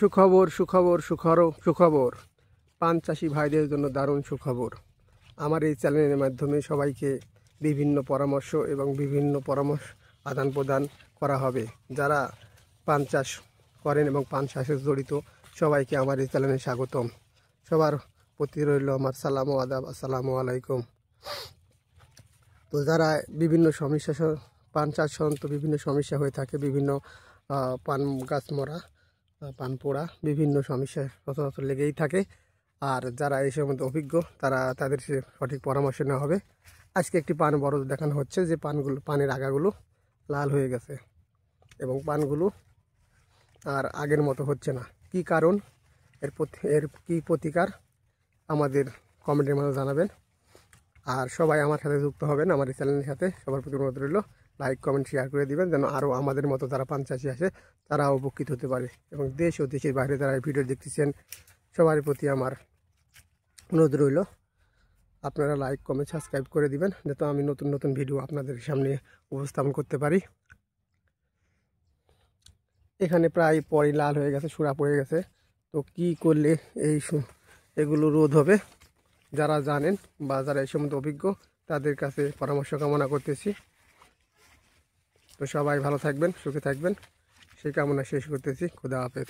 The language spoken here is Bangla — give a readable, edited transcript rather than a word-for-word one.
সুখবর সুখবর সুখবর পান চাষি ভাইদের জন্য দারুণ সুখবর। আমার এই চ্যানেলের মাধ্যমে সবাইকে বিভিন্ন পরামর্শ এবং বিভিন্ন পরামর্শ আদান প্রদান করা হবে। যারা পান চাষ করেন এবং পান চাষে জড়িত সবাইকে আমার এই চ্যানেলে স্বাগতম। সবার প্রতি রইল আমার সালাম ও আদাব, আসসালামু আলাইকুম। তো যারা বিভিন্ন সমস্যা পান চাষ সাধারণত বিভিন্ন সমস্যা হয়ে থাকে, বিভিন্ন পান গাছ মরা, পান পোড়া, বিভিন্ন সমস্যা সচরাচর লেগেই থাকে। আর যারা এই সম্বন্ধে অভিজ্ঞ তাদের সঠিক পরামর্শ নেওয়া হবে। আজকে একটি পান বড় দেখানো হচ্ছে যে পানের আগাগুলো লাল হয়ে গেছে এবং পানগুলো আর আগের মতো হচ্ছে না। কি কারণ, এর কি প্রতিকার আমাদের কমেন্টের মধ্যে জানাবেন। আর সবাই আমার সাথে যুক্ত হবেন, আমার এই চ্যানেলের সাথে। সবার প্রতি অনুরোধ রইল, লাইক কমেন্ট শেয়ার করে দিবেন, যেন আরও আমাদের মতো যারা পান চাষি আছে তারাও উপকৃত হতে পারে। এবং দেশ ও দেশের বাইরে যারা এই ভিডিও দেখতেছেন সবার প্রতি আমার অনুরোধ রইল, আপনারা লাইক কমেন্ট সাবস্ক্রাইব করে দিবেন, যাতে আমি নতুন নতুন ভিডিও আপনাদের সামনে উপস্থাপন করতে পারি। এখানে প্রায় পরই লাল হয়ে গেছে, সুরা পড়ে গেছে। তো কি করলে এগুলো রোধ হবে, যারা জানেন বা যারা এই সম্বন্ধে অভিজ্ঞ তাদের কাছে পরামর্শ কামনা করতেছি। তো সবাই ভালো থাকবেন, সুখে থাকবেন, সেই কামনা শেষ করতেছি। খুদা হাফেজ।